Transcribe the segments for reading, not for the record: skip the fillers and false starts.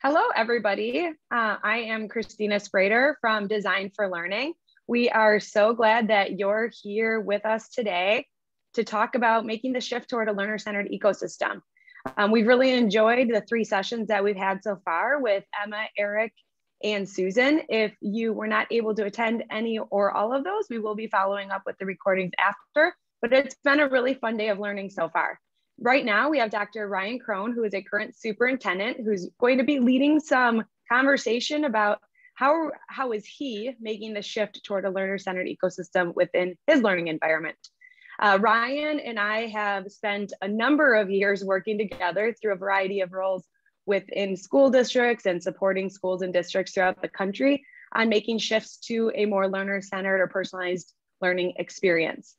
Hello, everybody. I am Christina Sprader from Design for Learning. We are so glad that you're here with us today to talk about making the shift toward a learner-centered ecosystem. We've really enjoyed the 3 sessions that we've had so far with Emma, Eric, and Susan. If you were not able to attend any or all of those, we will be following up with the recordings after, but it's been a really fun day of learning so far. Right now, we have Dr. Ryan Crone, who is a current superintendent, who's going to be leading some conversation about how is he making the shift toward a learner-centered ecosystem within his learning environment. Ryan and I have spent a number of years working together through a variety of roles within school districts and supporting schools and districts throughout the country on making shifts to a more learner-centered or personalized learning experience.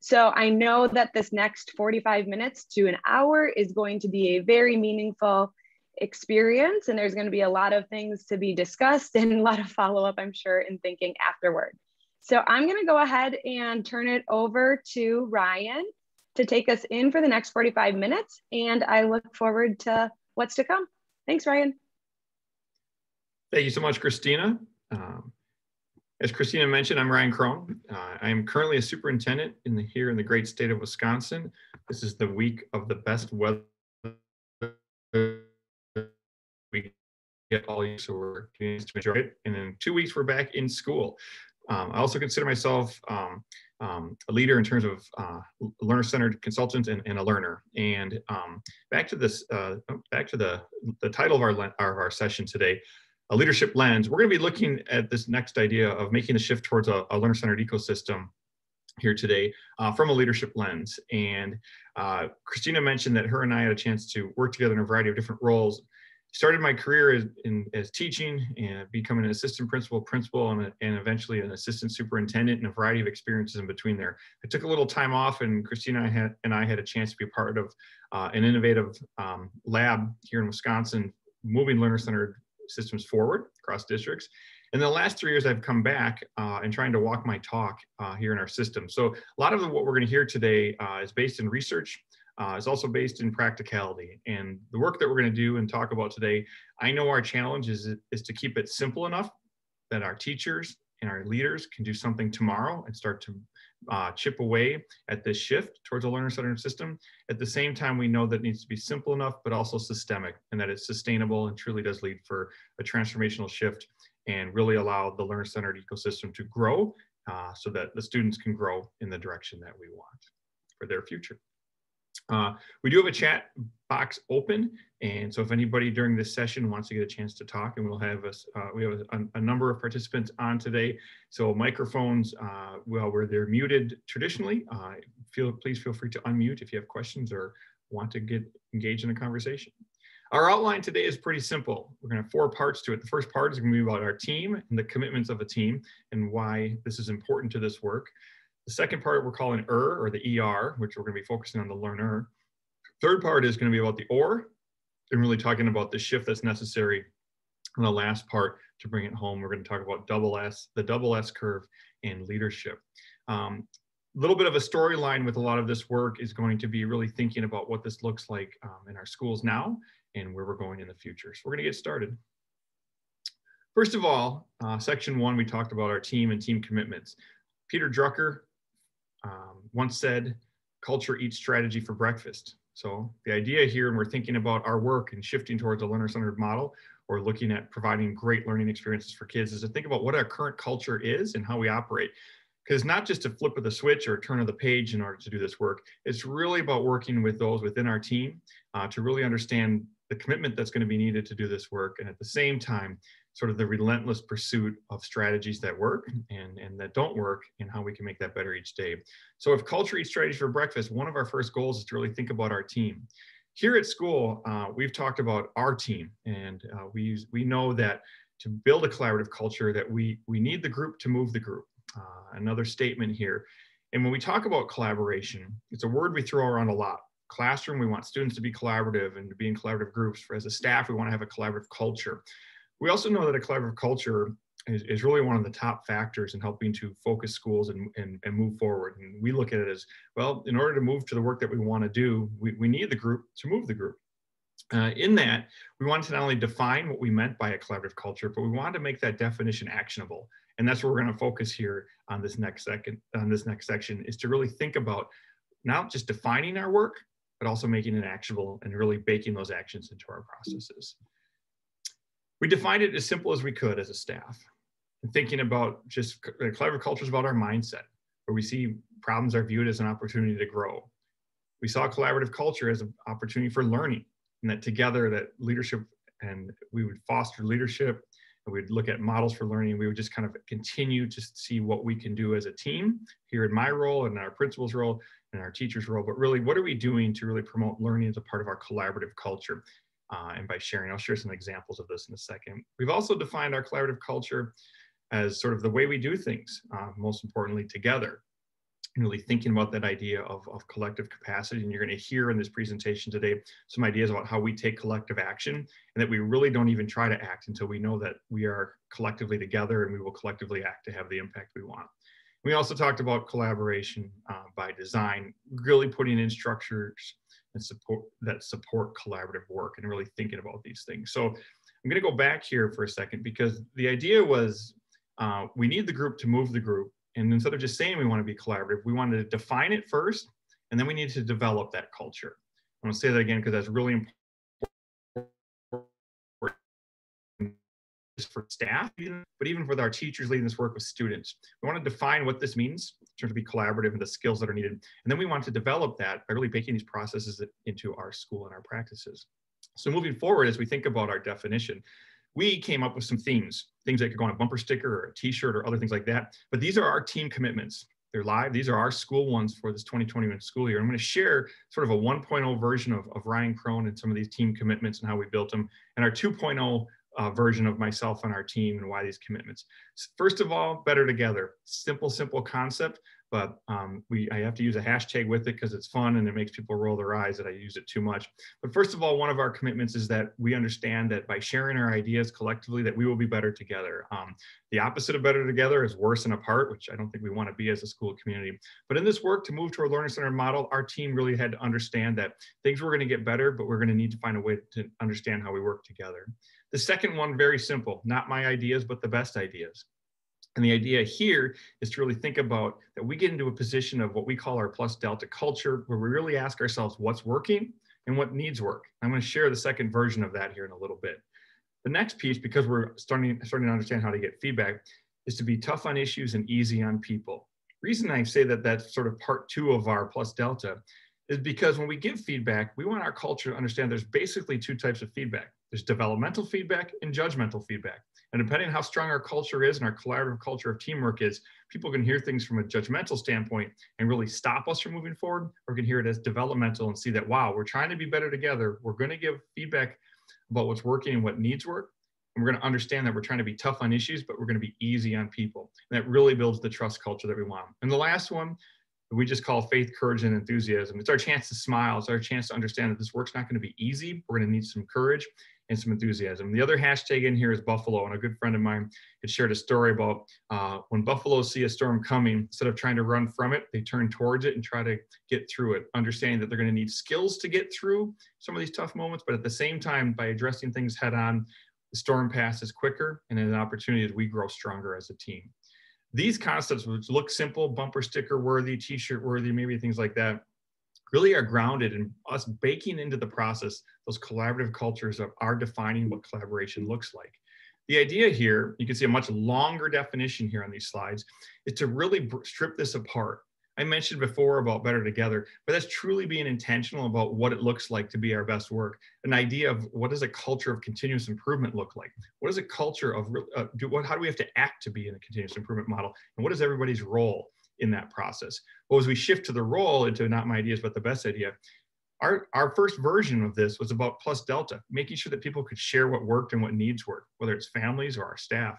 So I know that this next 45 minutes to an hour is going to be a very meaningful experience, and there's going to be a lot of things to be discussed and a lot of follow-up, I'm sure, in thinking afterward. So I'm going to go ahead and turn it over to Ryan to take us in for the next 45 minutes, and I look forward to what's to come. Thanks, Ryan. Thank you so much, Christina. As Christina mentioned, I'm Ryan Crone. I am currently a superintendent here in the great state of Wisconsin. This is the week of the best weather we get all year, so we're continuing to enjoy it. And in 2 weeks, we're back in school. I also consider myself a leader in terms of learner-centered consultant and a learner. And back to this, back to the title of our session today. A leadership lens. We're going to be looking at this next idea of making the shift towards a learner-centered ecosystem here today from a leadership lens. And Christina mentioned that her and I had a chance to work together in a variety of different roles. Started my career as teaching and becoming an assistant principal, and eventually an assistant superintendent, and a variety of experiences in between there. I took a little time off, and Christina and I had a chance to be part of an innovative lab here in Wisconsin, moving learner-centered systems forward across districts. In the last 3 years, I've come back and trying to walk my talk here in our system. So a lot of what we're going to hear today is based in research. It's also based in practicality. And the work that we're going to do and talk about today, I know our challenge is to keep it simple enough that our teachers and our leaders can do something tomorrow and start to chip away at this shift towards a learner-centered system. At the same time, we know that it needs to be simple enough, but also systemic, and that it's sustainable and truly does lead for a transformational shift and really allow the learner-centered ecosystem to grow so that the students can grow in the direction that we want for their future. We do have a chat box open, and so if anybody during this session wants to get a chance to talk, and we have a number of participants on today, so microphones, where they're muted traditionally, please feel free to unmute if you have questions or want to get engaged in a conversation. Our outline today is pretty simple. We're going to have 4 parts to it. The first part is going to be about our team and the commitments of a team and why this is important to this work. The second part we're calling or the ER, which we're going to be focusing on the learner. Third part is going to be about the or, and really talking about the shift that's necessary. And the last part, to bring it home, we're going to talk about the double S curve and leadership. A little bit of a storyline with a lot of this work is going to be really thinking about what this looks like in our schools now and where we're going in the future. So we're going to get started. First of all, section 1, we talked about our team and team commitments. Peter Drucker once said, culture eats strategy for breakfast. So the idea here, and we're thinking about our work and shifting towards a learner-centered model, or looking at providing great learning experiences for kids, is to think about what our current culture is and how we operate. Because it's not just a flip of the switch or a turn of the page in order to do this work. It's really about working with those within our team to really understand the commitment that's going to be needed to do this work, and at the same time, sort of the relentless pursuit of strategies that work and that don't work, and how we can make that better each day. So if culture eats strategy for breakfast, one of our first goals is to really think about our team. Here at school, we've talked about our team, and we know that to build a collaborative culture, that we need the group to move the group. Another statement here. And when we talk about collaboration, it's a word we throw around a lot. Classroom, we want students to be collaborative and to be in collaborative groups. As a staff, we want to have a collaborative culture. We also know that a collaborative culture is really one of the top factors in helping to focus schools and move forward. And we look at it as, well, in order to move to the work that we want to do, we need the group to move the group. In that, we wanted to not only define what we meant by a collaborative culture, but we wanted to make that definition actionable. And that's where we're going to focus here on this next section, is to really think about not just defining our work, but also making it actionable and really baking those actions into our processes. We defined it as simple as we could as a staff, and thinking about just collaborative culture is about our mindset, where we see problems are viewed as an opportunity to grow. We saw collaborative culture as an opportunity for learning, and that together that leadership, and we would foster leadership, and we'd look at models for learning. We would just kind of continue to see what we can do as a team here in my role and our principal's role and our teacher's role, but really what are we doing to really promote learning as a part of our collaborative culture? And by sharing, I'll share some examples of this in a second. We've also defined our collaborative culture as sort of the way we do things, most importantly together. Really thinking about that idea of collective capacity. And you're going to hear in this presentation today some ideas about how we take collective action, and that we really don't even try to act until we know that we are collectively together and we will collectively act to have the impact we want. We also talked about collaboration by design, really putting in structures and support collaborative work, and really thinking about these things. So I'm going to go back here for a second, because the idea was we need the group to move the group. And instead of just saying we want to be collaborative, we wanted to define it first, and then we need to develop that culture. I'm going to say that again because that's really important for staff, but even for our teachers leading this work with students. We want to define what this means in terms of be collaborative and the skills that are needed. And then we want to develop that by really baking these processes into our school and our practices. So moving forward, as we think about our definition, we came up with some themes, things that could go on a bumper sticker or a t-shirt or other things like that. But these are our team commitments. They're live. These are our school ones for this 2021 school year. I'm going to share sort of a 1.0 version of Ryan Crone and some of these team commitments and how we built them, and our 2.0 version of myself and our team and why these commitments. First of all, better together. Simple concept, but I have to use a hashtag with it because it's fun and it makes people roll their eyes that I use it too much. But first of all, one of our commitments is that we understand that by sharing our ideas collectively, that we will be better together. The opposite of better together is worse and apart, which I don't think we want to be as a school community. But in this work to move to a learner-centered model, our team really had to understand that things were going to get better, but we're going to need to find a way to understand how we work together. The second one, very simple, not my ideas, but the best ideas. And the idea here is to really think about that we get into a position of what we call our plus delta culture, where we really ask ourselves what's working and what needs work. I'm going to share the second version of that here in a little bit. The next piece, because we're starting to understand how to get feedback, is to be tough on issues and easy on people. The reason I say that that's sort of part two of our plus delta is because when we give feedback, we want our culture to understand there's basically two types of feedback. There's developmental feedback and judgmental feedback. And depending on how strong our culture is and our collaborative culture of teamwork is, people can hear things from a judgmental standpoint and really stop us from moving forward, or can hear it as developmental and see that, wow, we're trying to be better together. We're going to give feedback about what's working and what needs work. And we're going to understand that we're trying to be tough on issues, but we're going to be easy on people. And that really builds the trust culture that we want. And the last one, we just call faith, courage, and enthusiasm. It's our chance to smile. It's our chance to understand that this work's not going to be easy. We're going to need some courage and some enthusiasm. The other hashtag in here is Buffalo. And a good friend of mine had shared a story about when buffaloes see a storm coming, instead of trying to run from it, they turn towards it and try to get through it, understanding that they're going to need skills to get through some of these tough moments. But at the same time, by addressing things head on, the storm passes quicker, and an opportunity as we grow stronger as a team. These concepts, which look simple, bumper sticker worthy, t-shirt worthy, maybe things like that, really are grounded in us baking into the process those collaborative cultures of our defining what collaboration looks like. The idea here, you can see a much longer definition here on these slides, is to really strip this apart. I mentioned before about better together, but that's truly being intentional about what it looks like to be our best work. An idea of what does a culture of continuous improvement look like? What is a culture of, how do we have to act to be in a continuous improvement model? And what is everybody's role in that process? Well, as we shift to the role into not my ideas, but the best idea, our first version of this was about plus delta, making sure that people could share what worked and what needs work, whether it's families or our staff.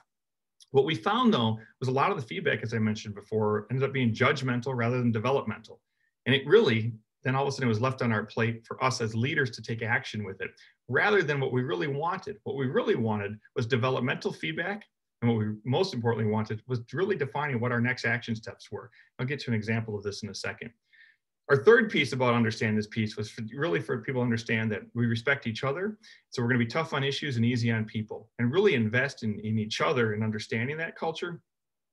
What we found, though, was a lot of the feedback, as I mentioned before, ended up being judgmental rather than developmental. And it really, then all of a sudden, it was left on our plate for us as leaders to take action with it, rather than what we really wanted. What we really wanted was developmental feedback. And what we most importantly wanted was really defining what our next action steps were. I'll get to an example of this in a second. Our third piece about understanding this piece was really for people to understand that we respect each other. So we're going to be tough on issues and easy on people, and really invest in each other and understanding that culture,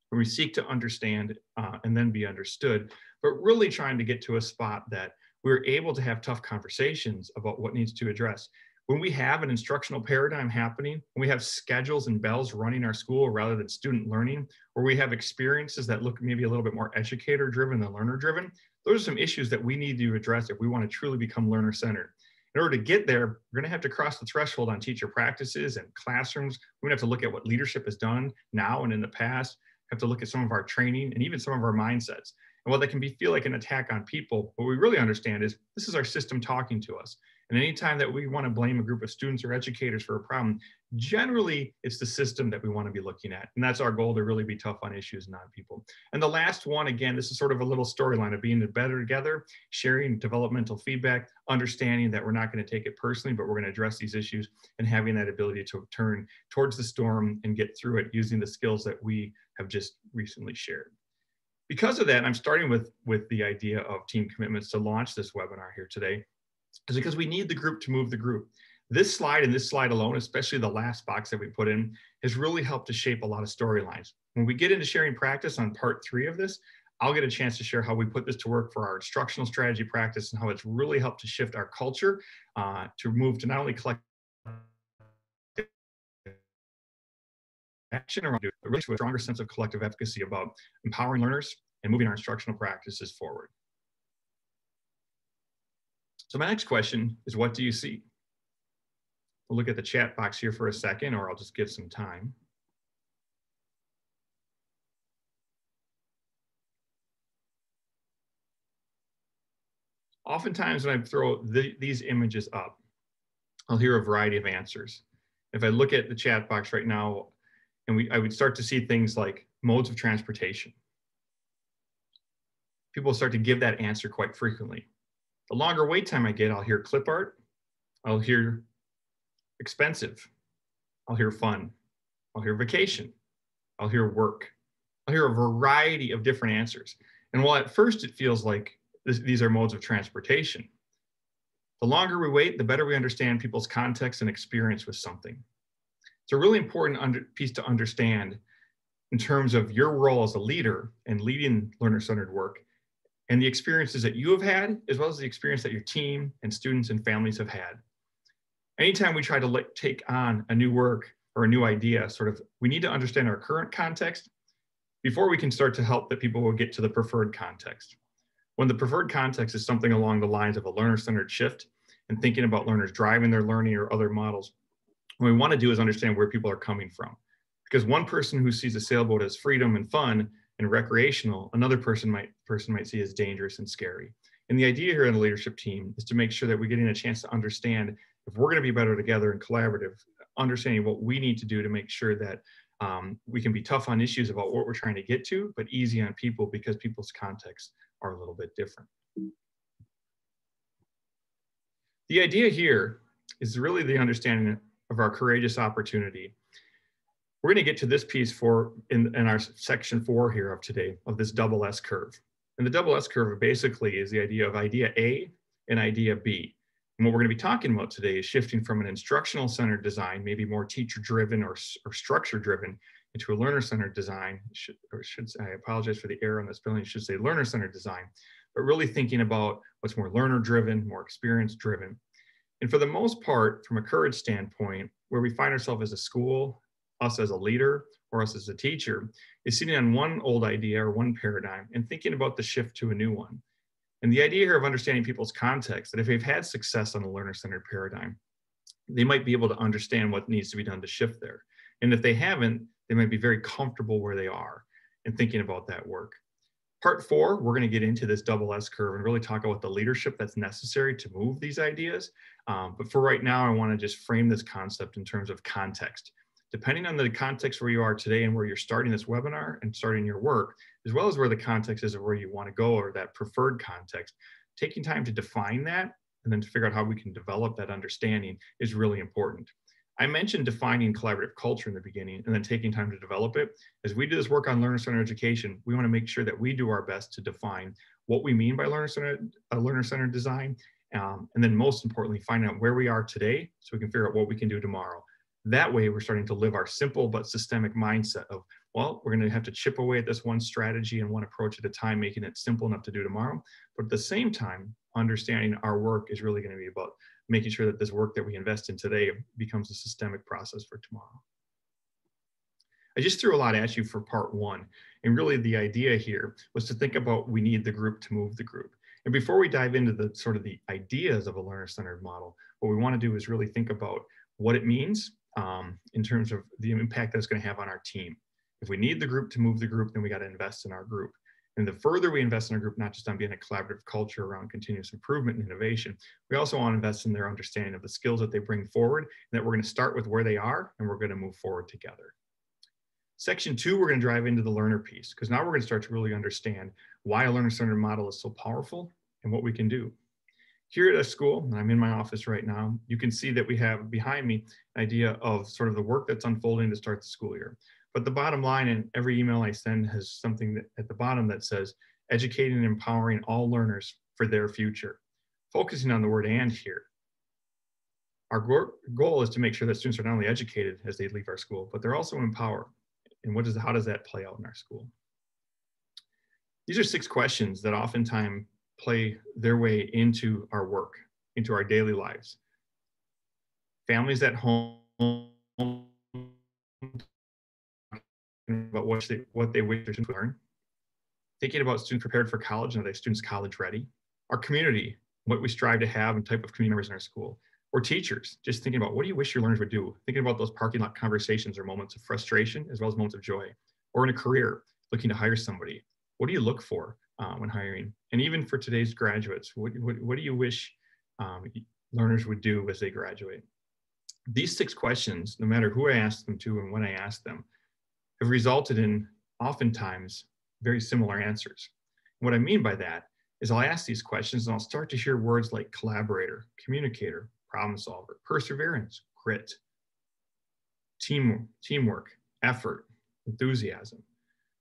where we seek to understand and then be understood, but really trying to get to a spot that we're able to have tough conversations about what needs to address. When we have an instructional paradigm happening, when we have schedules and bells running our school rather than student learning, or we have experiences that look maybe a little bit more educator driven than learner driven, those are some issues that we need to address if we want to truly become learner centered. In order to get there, we're going to have to cross the threshold on teacher practices and classrooms. We're going to have to look at what leadership has done now and in the past, have to look at some of our training and even some of our mindsets. And while that can feel like an attack on people, what we really understand is this is our system talking to us. And anytime that we want to blame a group of students or educators for a problem, generally it's the system that we want to be looking at. And that's our goal, to really be tough on issues, not people. And the last one, again, this is sort of a little storyline of being better together, sharing developmental feedback, understanding that we're not going to take it personally, but we're going to address these issues, and having that ability to turn towards the storm and get through it using the skills that we have just recently shared. Because of that, I'm starting with the idea of team commitments to launch this webinar here today, is because we need the group to move the group. This slide and this slide alone, especially the last box that we put in, has really helped to shape a lot of storylines. When we get into sharing practice on part 3 of this, I'll get a chance to share how we put this to work for our instructional strategy practice and how it's really helped to shift our culture to move to not only collect action around it, but really to a stronger sense of collective efficacy about empowering learners and moving our instructional practices forward. So my next question is, what do you see? We'll look at the chat box here for a second, or I'll just give some time. Oftentimes when I throw these images up, I'll hear a variety of answers. If I look at the chat box right now, and I would start to see things like modes of transportation. People start to give that answer quite frequently. The longer wait time I get, I'll hear clip art, I'll hear expensive, I'll hear fun, I'll hear vacation, I'll hear work, I'll hear a variety of different answers. And while at first it feels like these are modes of transportation, the longer we wait, the better we understand people's context and experience with something. It's a really important piece to understand in terms of your role as a leader and leading learner-centered work, and the experiences that you have had, as well as the experience that your team and students and families have had. Anytime we try to take on a new work or a new idea, we need to understand our current context before we can start to help that people will get to the preferred context. When the preferred context is something along the lines of a learner-centered shift and thinking about learners driving their learning or other models, what we want to do is understand where people are coming from. Because one person who sees a sailboat as freedom and fun and recreational, another person might see as dangerous and scary. And the idea here in the leadership team is to make sure that we're getting a chance to understand, if we're going to be better together and collaborative, understanding what we need to do to make sure that we can be tough on issues about what we're trying to get to, but easy on people because people's contexts are a little bit different. The idea here is really the understanding of our courageous opportunity. We're going to get to this piece in our section 4 here of today, of this double S curve. And the double S curve basically is the idea of idea A and idea B. And what we're going to be talking about today is shifting from an instructional centered design, maybe more teacher driven or structure driven, into a learner centered design. I apologize for the error on the spelling, it should say learner centered design, but really thinking about what's more learner driven, more experience driven. And for the most part, from a courage standpoint, where we find ourselves as a school, us as a leader, or us as a teacher, is sitting on one old idea or one paradigm and thinking about the shift to a new one. And the idea here of understanding people's context, that if they've had success on a learner-centered paradigm, they might be able to understand what needs to be done to shift there. And if they haven't, they might be very comfortable where they are and thinking about that work. Part 4, we're going to get into this double S curve and really talk about the leadership that's necessary to move these ideas. But for right now, I want to just frame this concept in terms of context. Depending on the context where you are today and where you're starting this webinar and starting your work, as well as where the context is of where you want to go or that preferred context, taking time to define that and then to figure out how we can develop that understanding is really important. I mentioned defining collaborative culture in the beginning and then taking time to develop it. As we do this work on learner-centered education, we want to make sure that we do our best to define what we mean by learner-centered design, and then most importantly, find out where we are today so we can figure out what we can do tomorrow. That way, we're starting to live our simple but systemic mindset of, well, we're going to have to chip away at this one strategy and one approach at a time, making it simple enough to do tomorrow. But at the same time, understanding our work is really going to be about making sure that this work that we invest in today becomes a systemic process for tomorrow. I just threw a lot at you for part one. And really the idea here was to think about we need the group to move the group. And before we dive into the sort of the ideas of a learner-centered model, what we want to do is really think about what it means in terms of the impact that it's going to have on our team. If we need the group to move the group, then we got to invest in our group. And the further we invest in our group, not just on being a collaborative culture around continuous improvement and innovation, we also want to invest in their understanding of the skills that they bring forward, and that we're going to start with where they are and we're going to move forward together. Section 2, we're going to drive into the learner piece, because now we're going to start to really understand why a learner-centered model is so powerful and what we can do. Here at a school, and I'm in my office right now, you can see that we have behind me an idea of sort of the work that's unfolding to start the school year. But the bottom line in every email I send has something that, at the bottom that says, educating and empowering all learners for their future. Focusing on the word "and" here. Our goal is to make sure that students are not only educated as they leave our school, but they're also empowered. And how does that play out in our school? These are 6 questions that oftentimes play their way into our work, into our daily lives. Families at home about what they wish their students would learn. Thinking about students prepared for college, and are they students college ready? Our community, what we strive to have and type of community members in our school. Or teachers, just thinking about what do you wish your learners would do? Thinking about those parking lot conversations or moments of frustration as well as moments of joy. Or in a career, looking to hire somebody. What do you look for when hiring? And even for today's graduates, what do you wish learners would do as they graduate? These 6 questions, no matter who I ask them to and when I ask them, have resulted in oftentimes very similar answers. What I mean by that is I'll ask these questions and I'll start to hear words like collaborator, communicator, problem solver, perseverance, grit, teamwork, effort, enthusiasm.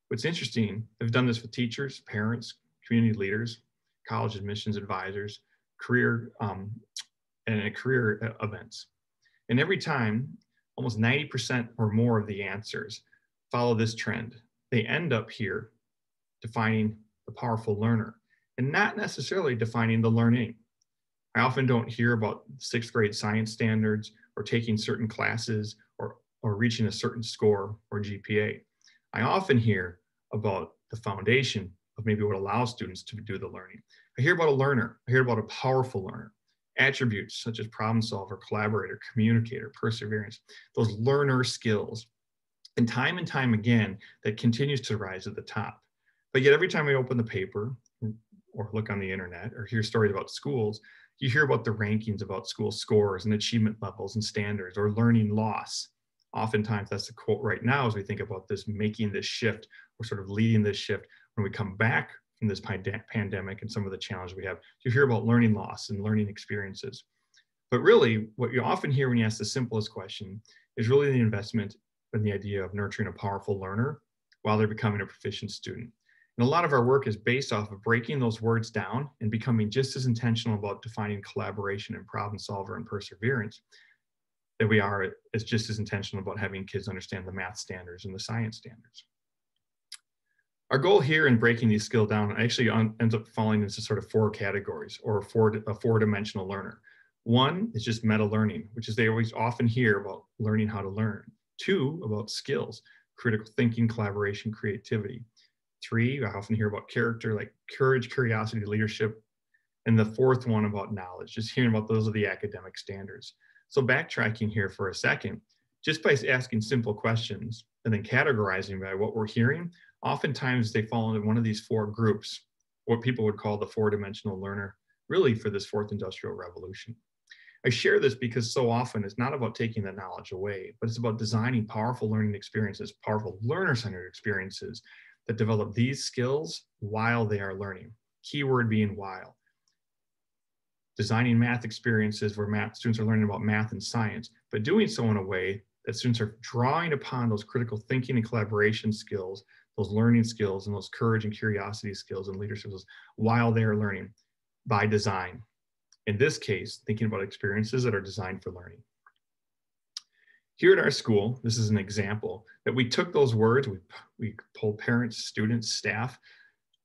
What's interesting, I've done this with teachers, parents, community leaders, college admissions advisors, career events. And every time, almost 90% or more of the answers follow this trend. They end up here defining the powerful learner and not necessarily defining the learning. I often don't hear about 6th grade science standards or taking certain classes or reaching a certain score or GPA. I often hear about the foundation of maybe what allows students to do the learning. I hear about a learner. I hear about a powerful learner. Attributes such as problem solver, collaborator, communicator, perseverance, those learner skills. And time again, that continues to rise at the top. But yet every time we open the paper or look on the internet or hear stories about schools, you hear about the rankings about school scores and achievement levels and standards or learning loss. Oftentimes that's the quote right now as we think about this, making this shift or sort of leading this shift when we come back from this pandemic and some of the challenges we have. You hear about learning loss and learning experiences. But really what you often hear when you ask the simplest question is really the investment in the idea of nurturing a powerful learner while they're becoming a proficient student. And a lot of our work is based off of breaking those words down and becoming just as intentional about defining collaboration and problem solver and perseverance that we are as just as intentional about having kids understand the math standards and the science standards. Our goal here in breaking these skills down actually ends up falling into sort of 4 categories or a 4-dimensional learner. 1 is just meta learning, which is they always often hear about learning how to learn. 2, about skills, critical thinking, collaboration, creativity. 3, I often hear about character, like courage, curiosity, leadership. And the 4th one about knowledge, just hearing about those are the academic standards. So backtracking here for a second, just by asking simple questions and then categorizing by what we're hearing, oftentimes they fall into one of these 4 groups, what people would call the 4-dimensional learner, really for this 4th industrial revolution. I share this because so often it's not about taking the knowledge away, but it's about designing powerful learning experiences, powerful learner-centered experiences that develop these skills while they are learning. Keyword being while. Designing math experiences where students are learning about math and science, but doing so in a way that students are drawing upon those critical thinking and collaboration skills those learning skills and those courage and curiosity skills and leadership skills while they're learning by design. In this case, thinking about experiences that are designed for learning. Here at our school, this is an example that we took those words, we pulled parents, students, staff,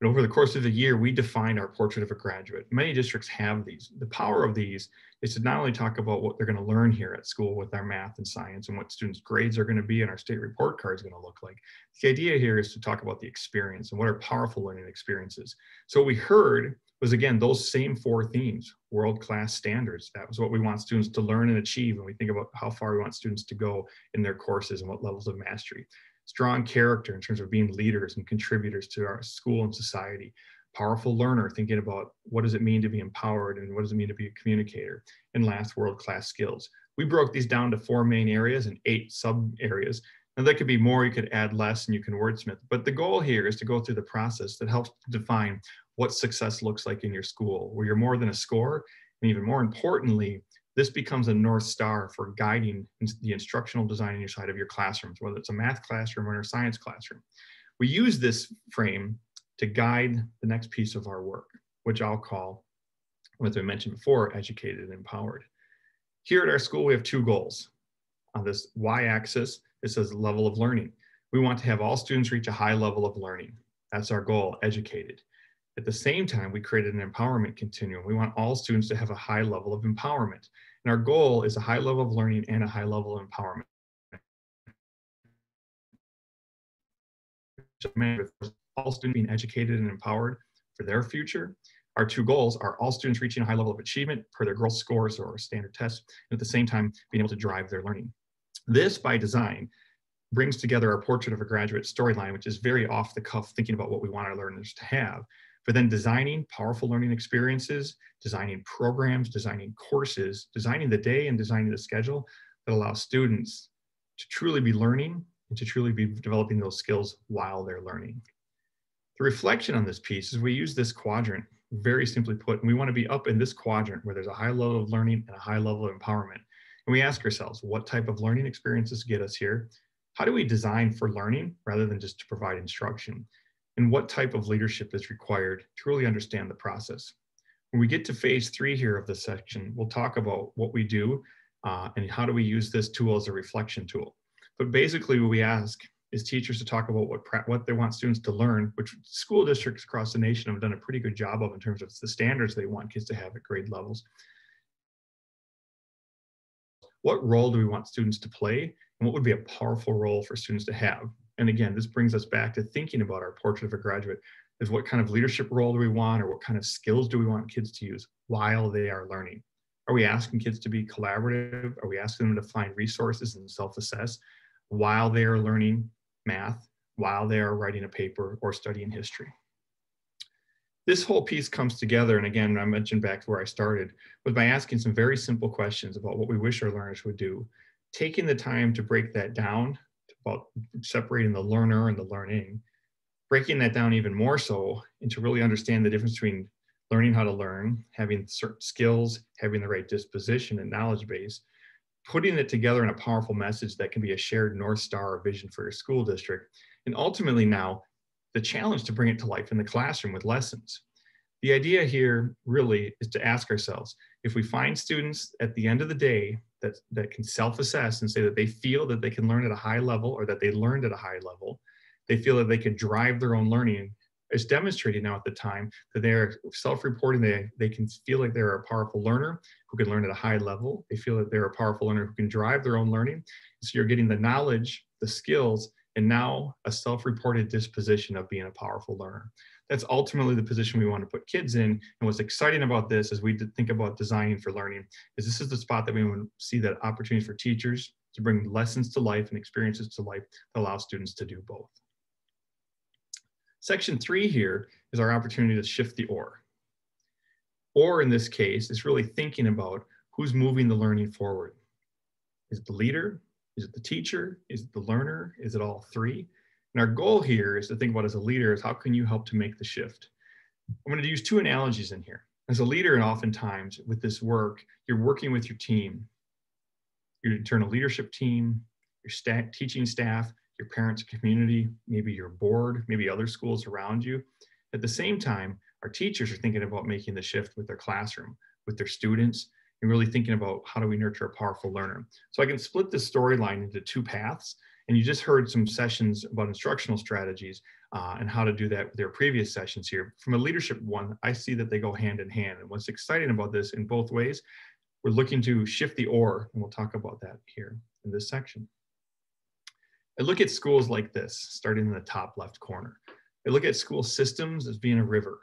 and over the course of the year, we defined our portrait of a graduate. Many districts have these. The power of these is to not only talk about what they're going to learn here at school with our math and science and what students' grades are going to be and our state report card is going to look like. The idea here is to talk about the experience and what are powerful learning experiences. So what we heard was, again, those same 4 themes: world-class standards. That was what we want students to learn and achieve when we think about how far we want students to go in their courses and what levels of mastery. Strong character in terms of being leaders and contributors to our school and society. Powerful learner, thinking about what does it mean to be empowered and what does it mean to be a communicator. And last, world-class skills. We broke these down to 4 main areas and 8 sub areas. Now that could be more, you could add less and you can wordsmith. But the goal here is to go through the process that helps define what success looks like in your school, where you're more than a score. And even more importantly, this becomes a North Star for guiding the instructional design in your side of your classrooms, whether it's a math classroom or a science classroom. We use this frame to guide the next piece of our work, which I'll call, as I mentioned before, educated and empowered. Here at our school, we have 2 goals. On this y-axis, it says level of learning. We want to have all students reach a high level of learning. That's our goal, educated. At the same time, we created an empowerment continuum. We want all students to have a high level of empowerment. And our goal is a high level of learning and a high level of empowerment. All students being educated and empowered for their future. Our 2 goals are all students reaching a high level of achievement per their girls' scores or standard tests, and at the same time, being able to drive their learning. This, by design, brings together our portrait of a graduate storyline, which is very off the cuff, thinking about what we want our learners to have, but then designing powerful learning experiences, designing programs, designing courses, designing the day and designing the schedule that allows students to truly be learning and to truly be developing those skills while they're learning. The reflection on this piece is we use this quadrant, very simply put, and we want to be up in this quadrant where there's a high level of learning and a high level of empowerment. And we ask ourselves, what type of learning experiences get us here? How do we design for learning rather than just to provide instruction? And what type of leadership is required to really understand the process? When we get to phase 3 here of this section, we'll talk about what we do and how do we use this tool as a reflection tool. But basically what we ask is teachers to talk about what they want students to learn, which school districts across the nation have done a pretty good job of in terms of the standards they want kids to have at grade levels. What role do we want students to play? And what would be a powerful role for students to have? And again, this brings us back to thinking about our portrait of a graduate, is what kind of leadership role do we want, or what kind of skills do we want kids to use while they are learning? Are we asking kids to be collaborative? Are we asking them to find resources and self-assess while they are learning math, while they are writing a paper or studying history? This whole piece comes together, and again, I mentioned back to where I started, was by asking some very simple questions about what we wish our learners would do, taking the time to break that down, about separating the learner and the learning, breaking that down even more so and to really understand the difference between learning how to learn, having certain skills, having the right disposition and knowledge base, putting it together in a powerful message that can be a shared North Star or vision for your school district, and ultimately now the challenge to bring it to life in the classroom with lessons. The idea here really is to ask ourselves, if we find students at the end of the day that can self-assess and say that they feel that they can learn at a high level or that they learned at a high level, they feel that they can drive their own learning, it's demonstrated now at the time that they're self-reporting, they can feel like they're a powerful learner who can learn at a high level. They feel that they're a powerful learner who can drive their own learning. So you're getting the knowledge, the skills, and now a self-reported disposition of being a powerful learner. That's ultimately the position we want to put kids in. And what's exciting about this as we think about designing for learning is this is the spot that we want to see that opportunities for teachers to bring lessons to life and experiences to life that allow students to do both. Section 3 here is our opportunity to shift the or. Or in this case, is really thinking about who's moving the learning forward. Is it the leader? Is it the teacher? Is it the learner? Is it all 3? And our goal here is to think about as a leader is how can you help to make the shift? I'm going to use 2 analogies in here. As a leader, and oftentimes with this work, you're working with your team, your internal leadership team, your teaching staff, your parents' community, maybe your board, maybe other schools around you. At the same time, our teachers are thinking about making the shift with their classroom, with their students, and really thinking about how do we nurture a powerful learner. So I can split this storyline into two paths. And you just heard some sessions about instructional strategies and how to do that with their previous sessions here. From a leadership one, I see that they go hand in hand. And what's exciting about this in both ways, we're looking to shift the or, and we'll talk about that here in this section. I look at schools like this, starting in the top left corner. I look at school systems as being a river,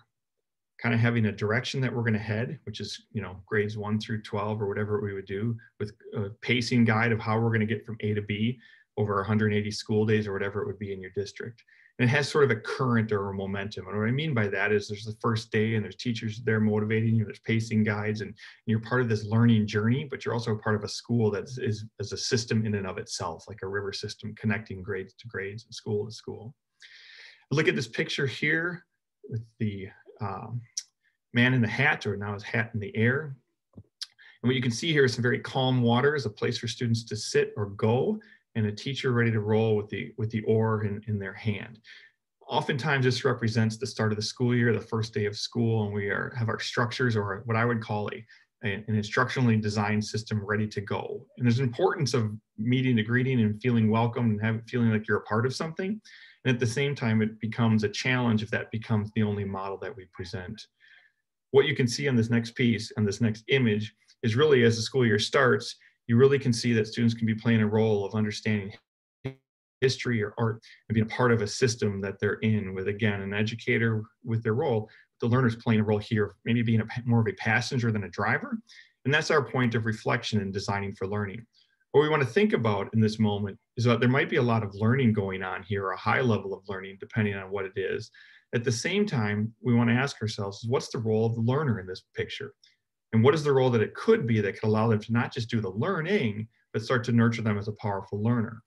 kind of having a direction that we're going to head, which is, grades 1 through 12 or whatever we would do, with a pacing guide of how we're going to get from A to B over 180 school days or whatever it would be in your district. And it has sort of a current or a momentum. And what I mean by that is there's the first day and there's teachers there motivating you, there's pacing guides, and you're part of this learning journey, but you're also part of a school that is a system in and of itself, like a river system connecting grades to grades and school to school. Look at this picture here with the man in the hat, or now his hat in the air. And what you can see here is some very calm waters, a place for students to sit or go, and a teacher ready to roll with the oar in their hand. Oftentimes this represents the start of the school year, the first day of school, and we have our structures, or what I would call an instructionally designed system ready to go. And there's importance of meeting the greeting and feeling welcome and feeling like you're a part of something. And at the same time, it becomes a challenge if that becomes the only model that we present. What you can see on this next piece, on this next image, is really as the school year starts, you really can see that students can be playing a role of understanding history or art and being a part of a system that they're in with, again, an educator with their role, the learner's playing a role here, maybe being more of a passenger than a driver. And that's our point of reflection in designing for learning. What we want to think about in this moment is that there might be a lot of learning going on here, or a high level of learning, depending on what it is. At the same time, we want to ask ourselves, what's the role of the learner in this picture? And what is the role that it could be that could allow them to not just do the learning, but start to nurture them as a powerful learner?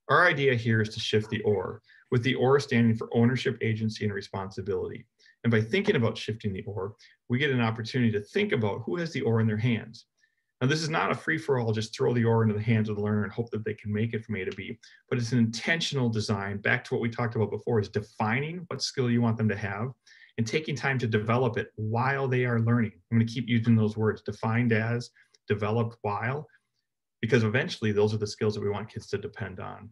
Our idea here is to shift the or, with the or standing for ownership, agency, and responsibility. And by thinking about shifting the or, we get an opportunity to think about who has the or in their hands. Now, this is not a free-for-all, just throw the or into the hands of the learner and hope that they can make it from A to B, but it's an intentional design. Back to what we talked about before, is defining what skill you want them to have and taking time to develop it while they are learning. I'm going to keep using those words, defined as, developed while, because eventually those are the skills that we want kids to depend on.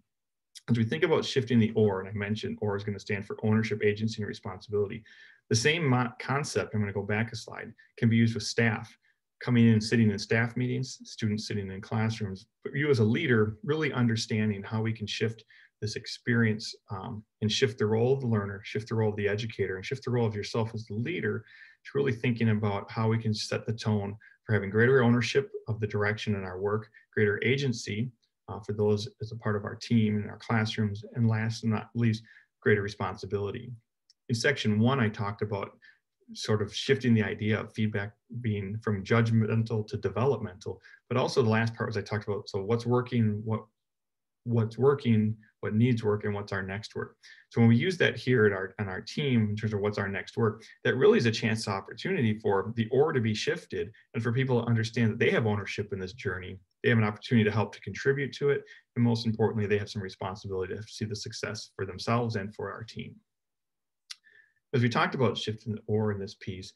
As we think about shifting the or, and I mentioned or is going to stand for ownership, agency, and responsibility, the same concept, I'm going to go back a slide, can be used with staff. Coming in and sitting in staff meetings, students sitting in classrooms, but you as a leader really understanding how we can shift this experience and shift the role of the learner, shift the role of the educator, and shift the role of yourself as the leader, to really thinking about how we can set the tone for having greater ownership of the direction in our work, greater agency for those as a part of our team in our classrooms, and last and not least, greater responsibility. In section 1, I talked about sort of shifting the idea of feedback being from judgmental to developmental, but also the last part was I talked about, so what's working, what's working, what needs work, and what's our next work. So when we use that here at on our team in terms of what's our next work, that really is a chance to opportunity for the or to be shifted and for people to understand that they have ownership in this journey. They have an opportunity to help to contribute to it. And most importantly, they have some responsibility to see the success for themselves and for our team. As we talked about shifting the or in this piece,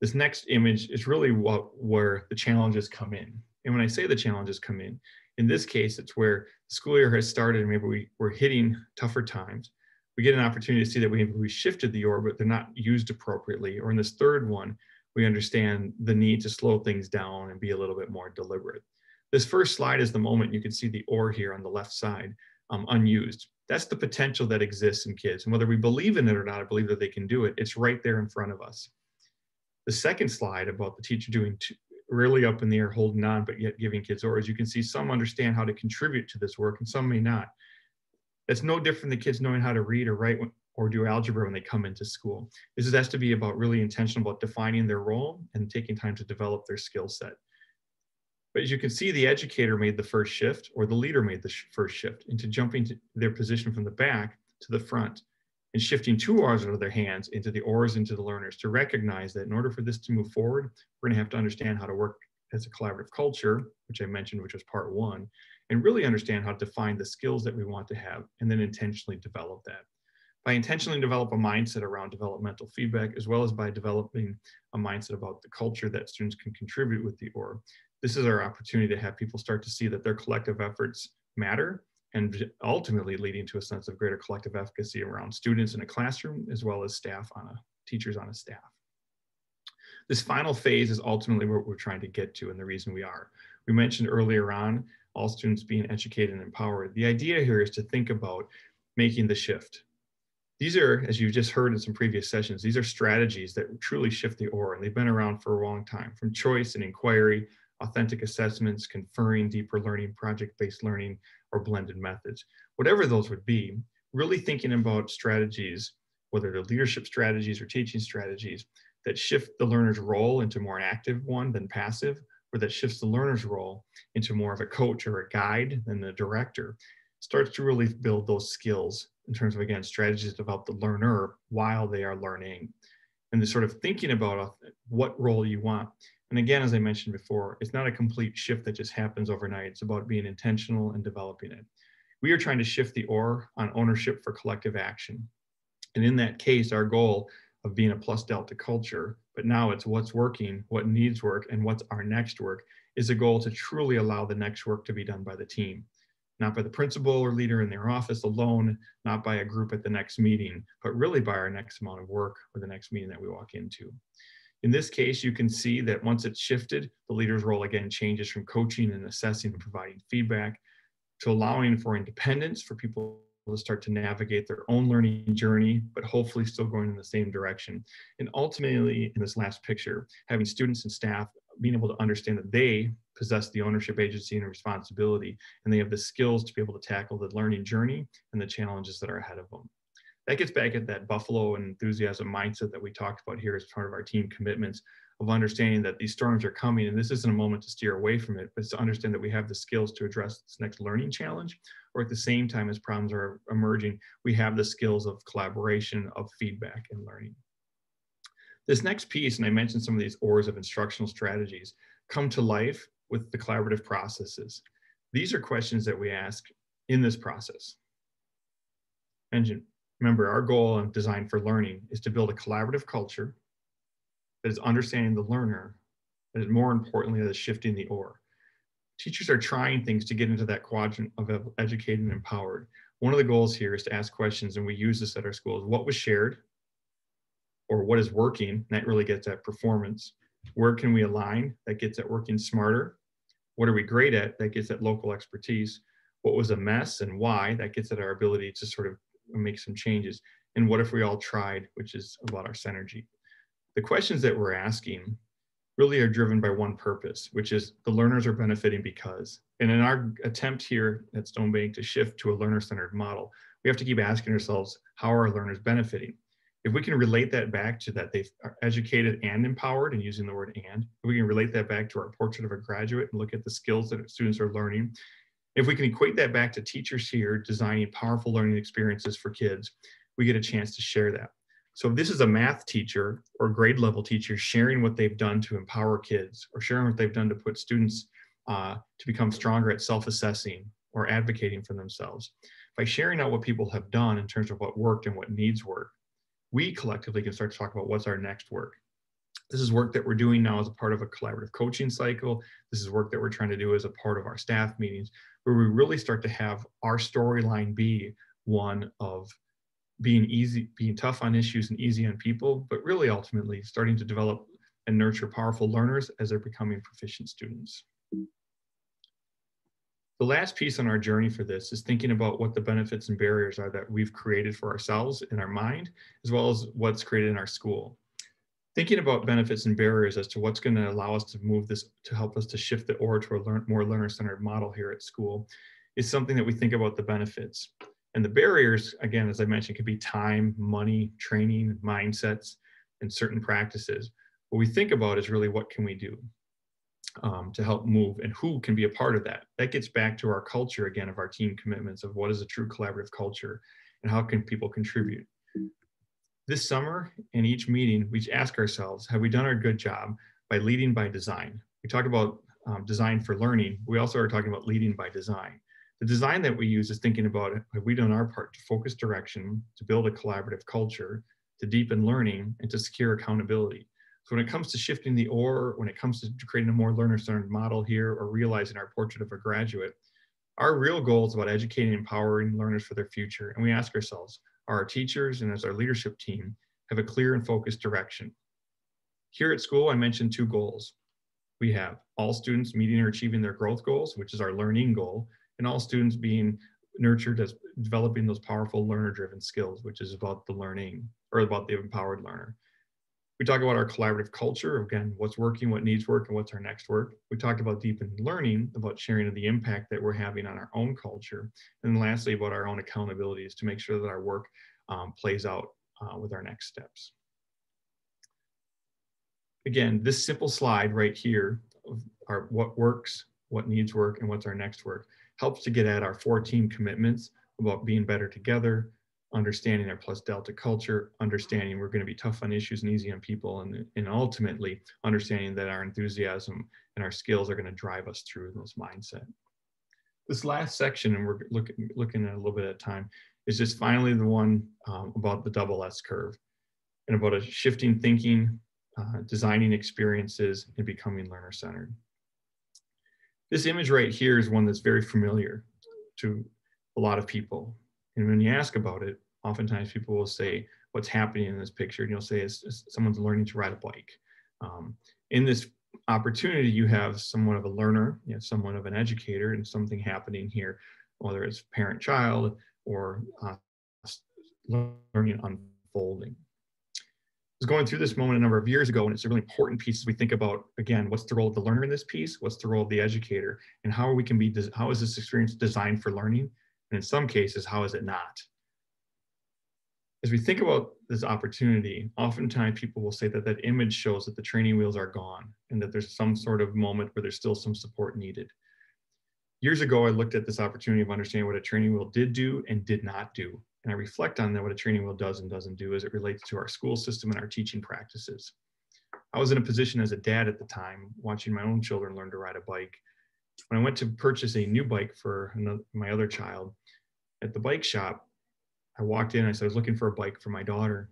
this next image is really where the challenges come in. And when I say the challenges come in this case, it's where the school year has started and maybe we're hitting tougher times. We get an opportunity to see that we shifted the or, but they're not used appropriately. Or in this third one, we understand the need to slow things down and be a little bit more deliberate. This first slide is the moment you can see the or here on the left side, unused. That's the potential that exists in kids. And whether we believe in it or not, I believe that they can do it. It's right there in front of us. The second slide about the teacher doing really up in the air, holding on, but yet giving kids orders, you can see some understand how to contribute to this work and some may not. That's no different than kids knowing how to read or write or do algebra when they come into school. This has to be about really intentional about defining their role and taking time to develop their skill set. But as you can see, the educator made the first shift, or the leader made the first shift into jumping to their position from the back to the front and shifting two oars out of their hands into the oars into the learners, to recognize that in order for this to move forward, we're going to have to understand how to work as a collaborative culture, which I mentioned, which was part 1, and really understand how to define the skills that we want to have and then intentionally develop that. By intentionally develop a mindset around developmental feedback, as well as by developing a mindset about the culture that students can contribute with the OR, this is our opportunity to have people start to see that their collective efforts matter, and ultimately leading to a sense of greater collective efficacy around students in a classroom, as well as teachers on a staff. This final phase is ultimately what we're trying to get to, and the reason we are. We mentioned earlier on all students being educated and empowered. The idea here is to think about making the shift. These are, as you just heard in some previous sessions, these are strategies that truly shift the OR, and they've been around for a long time, from choice and inquiry, authentic assessments, conferring, deeper learning, project-based learning, or blended methods. Whatever those would be, really thinking about strategies, whether they're leadership strategies or teaching strategies, that shift the learner's role into more active one than passive, or that shifts the learner's role into more of a coach or a guide than the director, starts to really build those skills in terms of, again, strategies to develop the learner while they are learning. And the sort of thinking about what role you want. And again, as I mentioned before, it's not a complete shift that just happens overnight. It's about being intentional and developing it. We are trying to shift the OR on ownership for collective action. And in that case, our goal of being a plus delta culture, but now it's what's working, what needs work, and what's our next work, is a goal to truly allow the next work to be done by the team. Not by the principal or leader in their office alone, not by a group at the next meeting, but really by our next amount of work or the next meeting that we walk into. In this case, you can see that once it's shifted, the leader's role again changes from coaching and assessing and providing feedback to allowing for independence for people to start to navigate their own learning journey, but hopefully still going in the same direction. And ultimately, in this last picture, having students and staff being able to understand that they possess the ownership, agency, and responsibility, and they have the skills to be able to tackle the learning journey and the challenges that are ahead of them. That gets back at that Buffalo and enthusiasm mindset that we talked about here as part of our team commitments, of understanding that these storms are coming, and this isn't a moment to steer away from it, but it's to understand that we have the skills to address this next learning challenge, or at the same time as problems are emerging, we have the skills of collaboration, of feedback, and learning. This next piece, and I mentioned some of these ORs of instructional strategies, come to life with the collaborative processes. These are questions that we ask in this process. And remember, our goal in Design for Learning is to build a collaborative culture that is understanding the learner, and more importantly, that is shifting the OR. Teachers are trying things to get into that quadrant of educated and empowered. One of the goals here is to ask questions, and we use this at our schools. What was shared? Or what is working? And that really gets at performance. Where can we align? That gets at working smarter. What are we great at? That gets at local expertise. What was a mess and why? That gets at our ability to sort of make some changes. And what if we all tried, which is about our synergy. The questions that we're asking really are driven by one purpose, which is the learners are benefiting because. And in our attempt here at Stone Bank to shift to a learner-centered model, we have to keep asking ourselves, how are our learners benefiting? If we can relate that back to that they are educated and empowered, and using the word and, if we can relate that back to our portrait of a graduate and look at the skills that students are learning, if we can equate that back to teachers here designing powerful learning experiences for kids, we get a chance to share that. So if this is a math teacher or grade level teacher sharing what they've done to empower kids, or sharing what they've done to put students to become stronger at self-assessing or advocating for themselves, by sharing out what people have done in terms of what worked and what needs work, we collectively can start to talk about what's our next work. This is work that we're doing now as a part of a collaborative coaching cycle. This is work that we're trying to do as a part of our staff meetings, where we really start to have our storyline be one of being easy, being tough on issues and easy on people, but really ultimately starting to develop and nurture powerful learners as they're becoming proficient students. The last piece on our journey for this is thinking about what the benefits and barriers are that we've created for ourselves in our mind, as well as what's created in our school. Thinking about benefits and barriers as to what's going to allow us to move this, to help us to shift the OR to a more learner-centered model here at school, is something that we think about the benefits. And the barriers, again, as I mentioned, could be time, money, training, mindsets, and certain practices. What we think about is really what can we do to help move, and who can be a part of that. That gets back to our culture, again, of our team commitments of what is a true collaborative culture and how can people contribute. This summer, in each meeting, we ask ourselves, have we done our good job by leading by design? We talk about design for learning, we also are talking about leading by design. The design that we use is thinking about, have we done our part to focus direction, to build a collaborative culture, to deepen learning, and to secure accountability. So when it comes to shifting the or, when it comes to creating a more learner-centered model here, or realizing our portrait of a graduate, our real goal is about educating and empowering learners for their future. And we ask ourselves, are our teachers and as our leadership team have a clear and focused direction? Here at school, I mentioned 2 goals. We have all students meeting or achieving their growth goals, which is our learning goal, and all students being nurtured as developing those powerful learner-driven skills, which is about the learning, or about the empowered learner. We talk about our collaborative culture, again, what's working, what needs work, and what's our next work. We talked about deepened learning, about sharing the impact that we're having on our own culture. And then lastly, about our own accountabilities to make sure that our work plays out with our next steps. Again, this simple slide right here of our what works, what needs work, and what's our next work helps to get at our 4 team commitments about being better together, understanding our plus delta culture, understanding we're going to be tough on issues and easy on people, and ultimately understanding that our enthusiasm and our skills are going to drive us through this mindset. This last section, and we're looking at a little bit at a time, is just finally the one about the double S curve and about a shifting thinking, designing experiences, and becoming learner-centered. This image right here is one that's very familiar to a lot of people. And when you ask about it, oftentimes people will say, what's happening in this picture? And you'll say, it's someone's learning to ride a bike. In this opportunity, you have somewhat of a learner, you have somewhat of an educator, and something happening here, whether it's parent-child or learning unfolding. I was going through this moment a number of years ago, and it's a really important piece as we think about, again, what's the role of the learner in this piece? What's the role of the educator? And how is this experience designed for learning? And in some cases, how is it not? As we think about this opportunity, oftentimes people will say that that image shows that the training wheels are gone and that there's some sort of moment where there's still some support needed. Years ago, I looked at this opportunity of understanding what a training wheel did do and did not do. And I reflect on that, what a training wheel does and doesn't do as it relates to our school system and our teaching practices. I was in a position as a dad at the time, watching my own children learn to ride a bike. When I went to purchase a new bike for my other child, at the bike shop, I walked in, I said, I was looking for a bike for my daughter.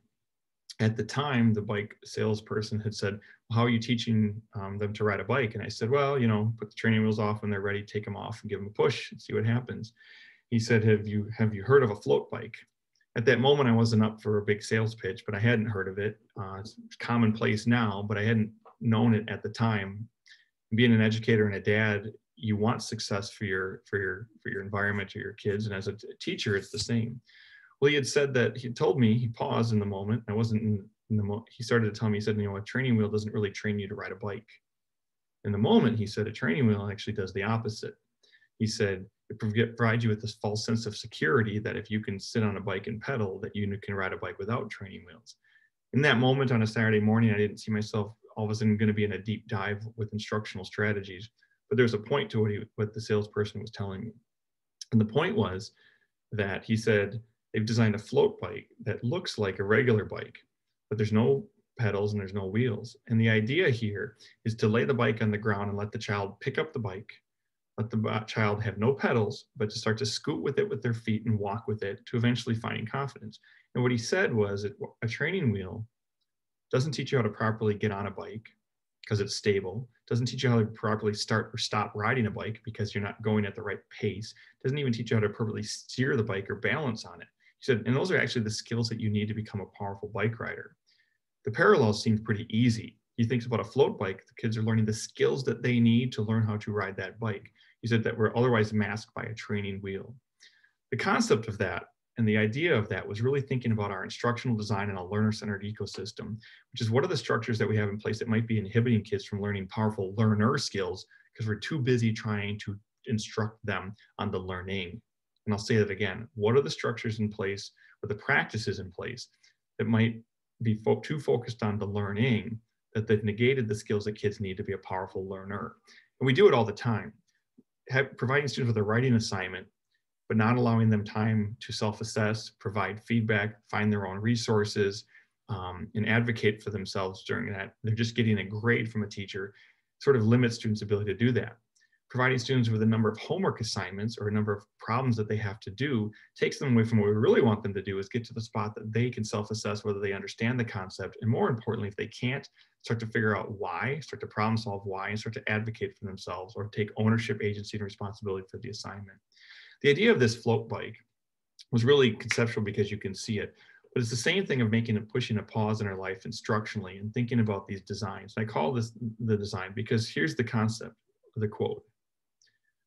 At the time, the bike salesperson had said, well, how are you teaching them to ride a bike? And I said, well, you know, put the training wheels off when they're ready, take them off and give them a push and see what happens. He said, have you heard of a float bike? At that moment, I wasn't up for a big sales pitch, but I hadn't heard of it. It's commonplace now, but I hadn't known it at the time. Being an educator and a dad, you want success for your environment or your kids. And as a teacher, it's the same. Well, he had said that, he told me, he paused in the moment. I wasn't in the moment. He started to tell me, he said, you know, a training wheel doesn't really train you to ride a bike. In the moment, he said, a training wheel actually does the opposite. He said, it provides you with this false sense of security that if you can sit on a bike and pedal, that you can ride a bike without training wheels. In that moment on a Saturday morning, I didn't see myself all of a sudden going to be in a deep dive with instructional strategies, but there's a point to what the salesperson was telling me. And the point was that he said, they've designed a float bike that looks like a regular bike, but there's no pedals and there's no wheels. And the idea here is to lay the bike on the ground and let the child pick up the bike, let the child have no pedals, but to start to scoot with it with their feet and walk with it to eventually finding confidence. And what he said was that a training wheel doesn't teach you how to properly get on a bike because it's stable, doesn't teach you how to properly start or stop riding a bike because you're not going at the right pace, doesn't even teach you how to properly steer the bike or balance on it. He said, and those are actually the skills that you need to become a powerful bike rider. The parallel seems pretty easy. He thinks about a float bike, the kids are learning the skills that they need to learn how to ride that bike. He said that we're otherwise masked by a training wheel. The concept of that and the idea of that was really thinking about our instructional design and a learner-centered ecosystem, which is what are the structures that we have in place that might be inhibiting kids from learning powerful learner skills because we're too busy trying to instruct them on the learning. And I'll say that again, what are the structures in place or the practices in place that might be too focused on the learning that they've negated the skills that kids need to be a powerful learner? And we do it all the time. Providing students with a writing assignment, but not allowing them time to self-assess, provide feedback, find their own resources, and advocate for themselves during that. They're just getting a grade from a teacher. sort of limits students' ability to do that. Providing students with a number of homework assignments or a number of problems that they have to do takes them away from what we really want them to do, is get to the spot that they can self-assess whether they understand the concept, and more importantly, if they can't, start to figure out why, start to problem solve why, and start to advocate for themselves or take ownership, agency, and responsibility for the assignment. The idea of this float bike was really conceptual because you can see it, but it's the same thing of making and pushing a pause in our life instructionally and thinking about these designs. I call this the design because here's the concept of the quote,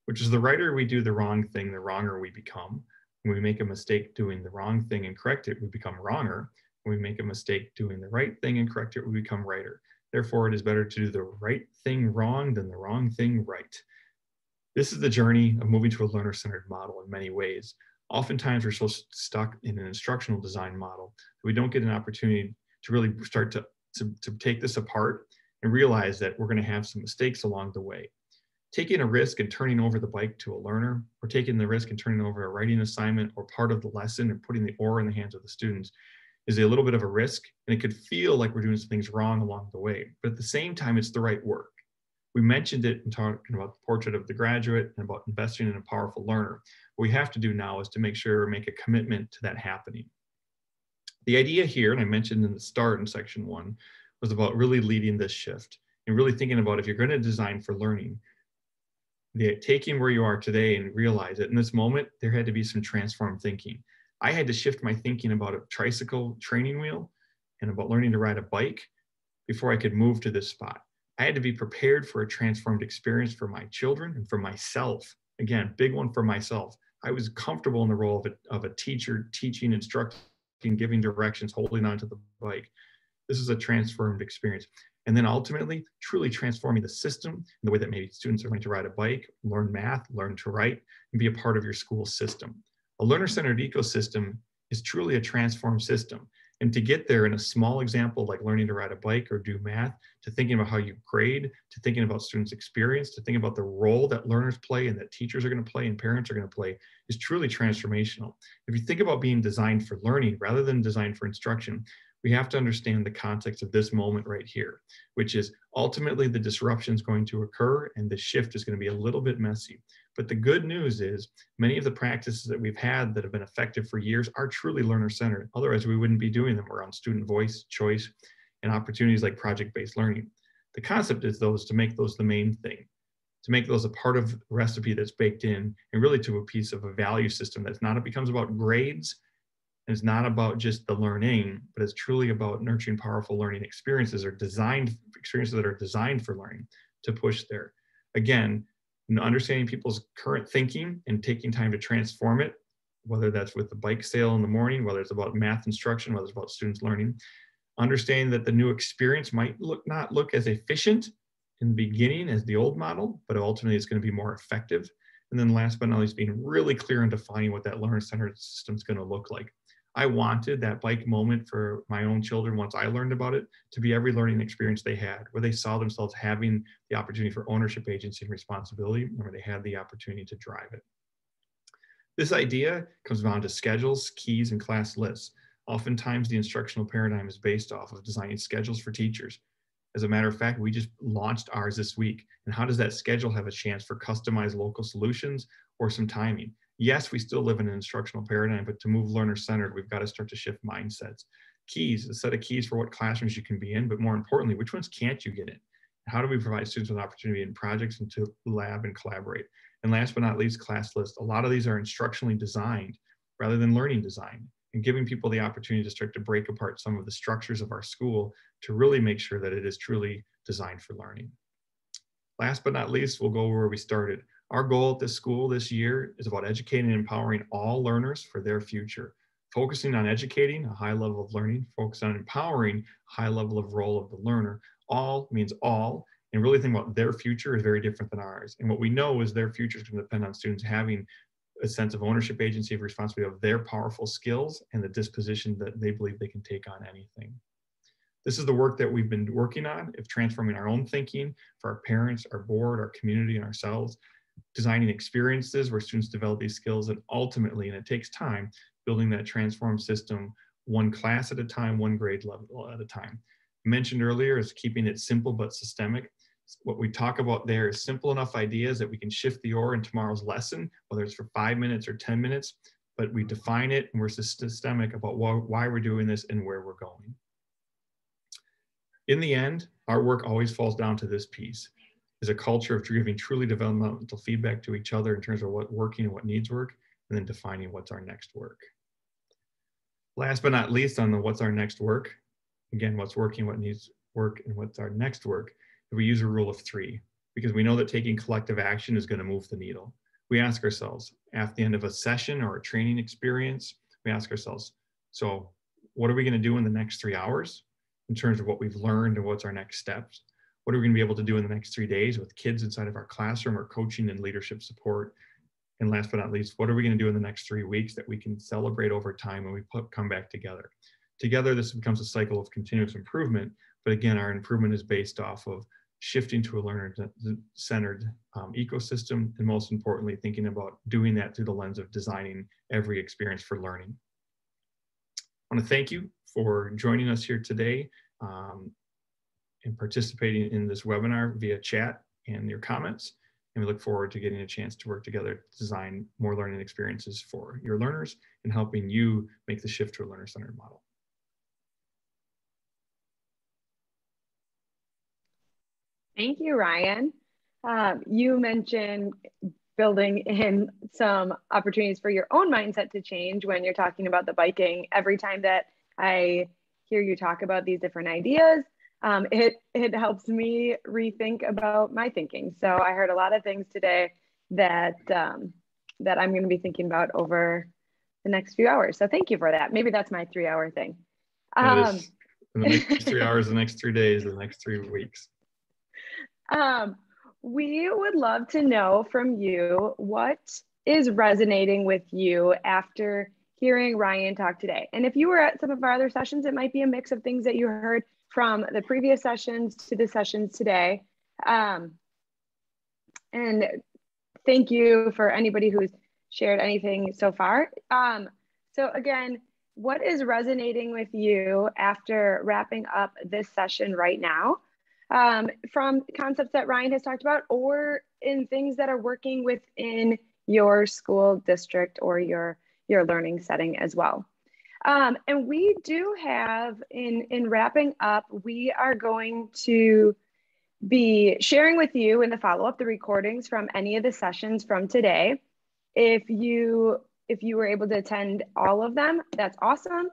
which is: the righter we do the wrong thing, the wronger we become. When we make a mistake doing the wrong thing and correct it, we become wronger. When we make a mistake doing the right thing and correct it, we become righter. Therefore, it is better to do the right thing wrong than the wrong thing right. This is the journey of moving to a learner-centered model in many ways. Oftentimes, we're so stuck in an instructional design model that we don't get an opportunity to really start to take this apart and realize that we're going to have some mistakes along the way. Taking a risk and turning over the bike to a learner, or taking the risk and turning over a writing assignment or part of the lesson and putting the oar in the hands of the students, is a little bit of a risk, and it could feel like we're doing some things wrong along the way. But at the same time, it's the right work. We mentioned it in talking about the portrait of the graduate and about investing in a powerful learner. What we have to do now is to make sure we make a commitment to that happening. The idea here, and I mentioned in the start in section 1, was about really leading this shift and really thinking about, if you're going to design for learning, taking where you are today and realize that in this moment, there had to be some transformed thinking. I had to shift my thinking about a tricycle training wheel and about learning to ride a bike before I could move to this spot. I had to be prepared for a transformed experience for my children and for myself. Again, big one for myself. I was comfortable in the role of a teacher, teaching, instructing, giving directions, holding onto the bike. This is a transformed experience. And then ultimately, truly transforming the system in the way that maybe students are going to ride a bike, learn math, learn to write, and be a part of your school system. A learner-centered ecosystem is truly a transformed system. And to get there in a small example, like learning to ride a bike or do math, to thinking about how you grade, to thinking about students' experience, to thinking about the role that learners play and that teachers are going to play and parents are going to play, is truly transformational. If you think about being designed for learning rather than designed for instruction, we have to understand the context of this moment right here, which is ultimately the disruption is going to occur and the shift is going to be a little bit messy. But the good news is many of the practices that we've had that have been effective for years are truly learner-centered. Otherwise, we wouldn't be doing them around student voice, choice, and opportunities like project-based learning. The concept is those to make those the main thing, to make those a part of the recipe that's baked in, and really to a piece of a value system that's not, it becomes about grades, and it's not about just the learning, but it's truly about nurturing powerful learning experiences or designed experiences that are designed for learning to push there. Again, understanding people's current thinking and taking time to transform it, whether that's with the bike sale in the morning, whether it's about math instruction, whether it's about students learning, understanding that the new experience might not look as efficient in the beginning as the old model, but ultimately it's going to be more effective. And then last but not least, being really clear in defining what that learner-centered system is going to look like. I wanted that bike moment for my own children, once I learned about it, to be every learning experience they had, where they saw themselves having the opportunity for ownership, agency, and responsibility, and where they had the opportunity to drive it. This idea comes down to schedules, keys, and class lists. Oftentimes, the instructional paradigm is based off of designing schedules for teachers. As a matter of fact, we just launched ours this week. And how does that schedule have a chance for customized local solutions or some timing? Yes, we still live in an instructional paradigm, but to move learner-centered, we've got to start to shift mindsets. Keys, a set of keys for what classrooms you can be in, but more importantly, which ones can't you get in? How do we provide students with opportunity in projects and to lab and collaborate? And last but not least, class lists. A lot of these are instructionally designed rather than learning design, and giving people the opportunity to start to break apart some of the structures of our school to really make sure that it is truly designed for learning. Last but not least, we'll go where we started. Our goal at this school this year is about educating and empowering all learners for their future, focusing on educating a high level of learning, focusing on empowering a high level of role of the learner. All means all, and really think about their future is very different than ours. And what we know is their future is going to depend on students having a sense of ownership, agency, of responsibility of their powerful skills and the disposition that they believe they can take on anything. This is the work that we've been working on, of transforming our own thinking for our parents, our board, our community, and ourselves, designing experiences where students develop these skills, and ultimately, and it takes time, building that transformed system one class at a time, one grade level at a time. Mentioned earlier is keeping it simple but systemic. What we talk about there is simple enough ideas that we can shift the oar in tomorrow's lesson, whether it's for 5 minutes or 10 minutes, but we define it and we're systemic about why we're doing this and where we're going. In the end, our work always falls down to this piece, is a culture of giving truly developmental feedback to each other in terms of what's working and what needs work, and then defining what's our next work. Last but not least on the what's our next work, again, what's working, what needs work, and what's our next work, we use a rule of 3, because we know that taking collective action is going to move the needle. We ask ourselves, at the end of a session or a training experience, we ask ourselves, so what are we going to do in the next 3 hours in terms of what we've learned and what's our next steps? What are we going to be able to do in the next 3 days with kids inside of our classroom or coaching and leadership support? And last but not least, what are we going to do in the next 3 weeks that we can celebrate over time when we come back together? Together, this becomes a cycle of continuous improvement. But again, our improvement is based off of shifting to a learner-centered ecosystem, and most importantly, thinking about doing that through the lens of designing every experience for learning. I want to thank you for joining us here today and participating in this webinar via chat and your comments. And we look forward to getting a chance to work together to design more learning experiences for your learners and helping you make the shift to a learner-centered model. Thank you, Ryan. You mentioned building in some opportunities for your own mindset to change when you're talking about the biking. Every time that I hear you talk about these different ideas, it helps me rethink about my thinking. So I heard a lot of things today that that I'm going to be thinking about over the next few hours. So thank you for that. Maybe that's my 3-hour thing. It is. In the next 3 hours, the next 3 days, the next 3 weeks. We would love to know from you, what is resonating with you after hearing Ryan talk today? And if you were at some of our other sessions, it might be a mix of things that you heard from the previous sessions to the sessions today. And thank you for anybody who's shared anything so far. So again, what is resonating with you after wrapping up this session right now? From concepts that Ryan has talked about, or in things that are working within your school district or your learning setting as well. And we do have, in wrapping up, we are going to be sharing with you in the follow-up the recordings from any of the sessions from today. If you were able to attend all of them, that's awesome.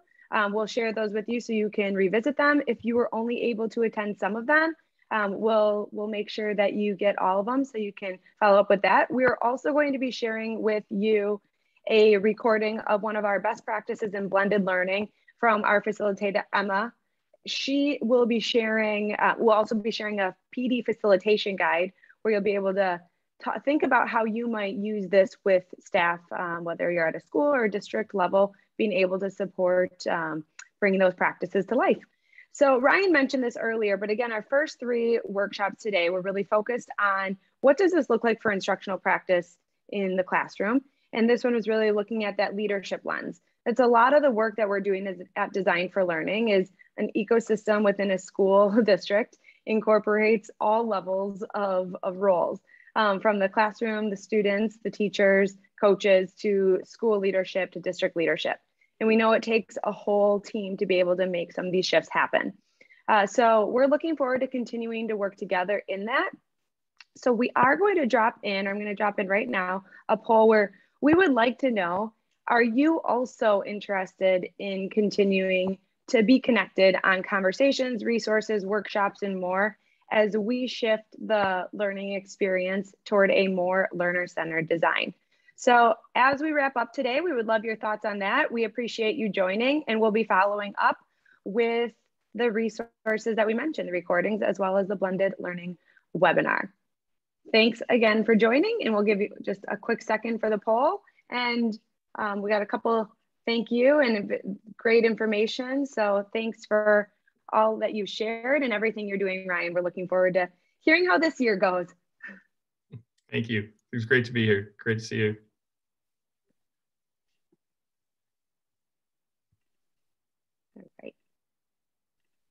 We'll share those with you so you can revisit them. If you were only able to attend some of them, we'll make sure that you get all of them so you can follow up with that. We're also going to be sharing with you a recording of one of our best practices in blended learning from our facilitator, Emma. She will be sharing, we'll also be sharing a PD facilitation guide where you'll be able to think about how you might use this with staff, whether you're at a school or a district level, being able to support bringing those practices to life. So Ryan mentioned this earlier, but again, our first 3 workshops today were really focused on what does this look like for instructional practice in the classroom? And this one was really looking at that leadership lens. It's a lot of the work that we're doing at Design for Learning is an ecosystem within a school district, incorporates all levels of roles, from the classroom, the students, the teachers, coaches, to school leadership, to district leadership. And we know it takes a whole team to be able to make some of these shifts happen. So we're looking forward to continuing to work together in that. So we are going to drop in, I'm going to drop in right now, a poll where we would like to know, are you also interested in continuing to be connected on conversations, resources, workshops, and more as we shift the learning experience toward a more learner-centered design? So as we wrap up today, we would love your thoughts on that. We appreciate you joining, and we'll be following up with the resources that we mentioned, the recordings, as well as the blended learning webinar. Thanks again for joining, and we'll give you just a quick second for the poll. And we got a couple thank you and great information. So thanks for all that you shared and everything you're doing, Ryan. We're looking forward to hearing how this year goes. Thank you. It was great to be here. Great to see you.